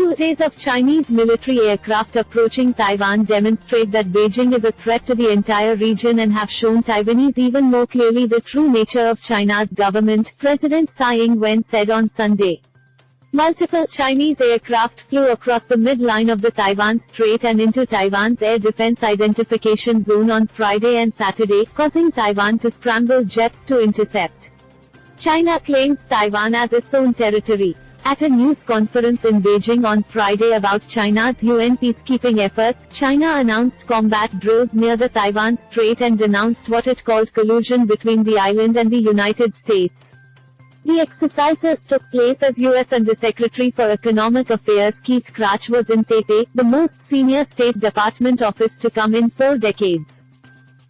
2 days of Chinese military aircraft approaching Taiwan demonstrate that Beijing is a threat to the entire region and have shown Taiwanese even more clearly the true nature of China's government, President Tsai Ing-wen said on Sunday. Multiple Chinese aircraft flew across the mid-line of the Taiwan Strait and into Taiwan's Air Defense Identification Zone on Friday and Saturday, causing Taiwan to scramble jets to intercept. China claims Taiwan as its own territory. At a news conference in Beijing on Friday about China's UN peacekeeping efforts, China announced combat drills near the Taiwan Strait and denounced what it called collusion between the island and the United States. The exercises took place as U.S. Undersecretary for Economic Affairs Keith Krach was in Taipei, the most senior State Department office to come in 4 decades.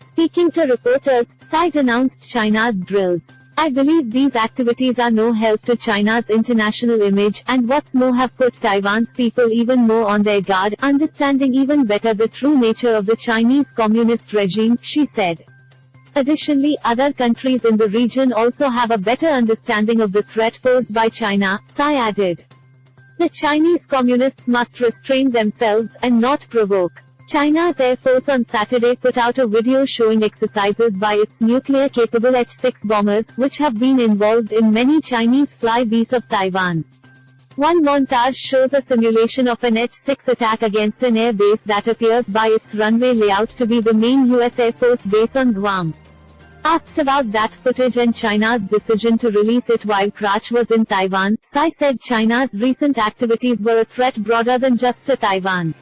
Speaking to reporters, Tsai announced China's drills. I believe these activities are no help to China's international image, and what's more have put Taiwan's people even more on their guard, understanding even better the true nature of the Chinese communist regime, she said. Additionally, other countries in the region also have a better understanding of the threat posed by China, Tsai added. The Chinese communists must restrain themselves, and not provoke. China's Air Force on Saturday put out a video showing exercises by its nuclear-capable H-6 bombers, which have been involved in many Chinese flybys of Taiwan. One montage shows a simulation of an H-6 attack against an air base that appears by its runway layout to be the main U.S. Air Force base on Guam. Asked about that footage and China's decision to release it while Krach was in Taiwan, Tsai said China's recent activities were a threat broader than just to Taiwan.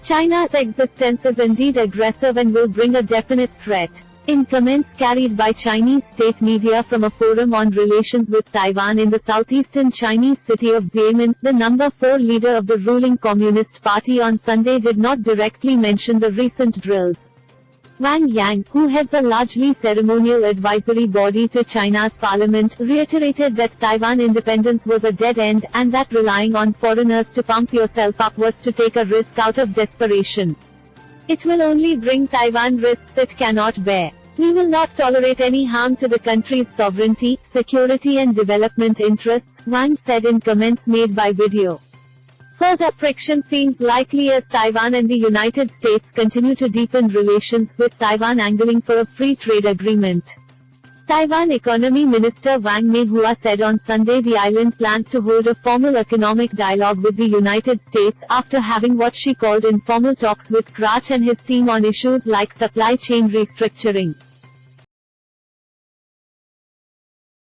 China's existence is indeed aggressive and will bring a definite threat. In comments carried by Chinese state media from a forum on relations with Taiwan in the southeastern Chinese city of Xiamen, the number 4 leader of the ruling Communist Party on Sunday did not directly mention the recent drills. Wang Yang, who heads a largely ceremonial advisory body to China's parliament, reiterated that Taiwan independence was a dead end, and that relying on foreigners to pump yourself up was to take a risk out of desperation. It will only bring Taiwan risks it cannot bear. We will not tolerate any harm to the country's sovereignty, security and development interests, Wang said in comments made by video. Further friction seems likely as Taiwan and the United States continue to deepen relations, with Taiwan angling for a free trade agreement. Taiwan Economy Minister Wang Mei-hua said on Sunday the island plans to hold a formal economic dialogue with the United States after having what she called informal talks with Krach and his team on issues like supply chain restructuring.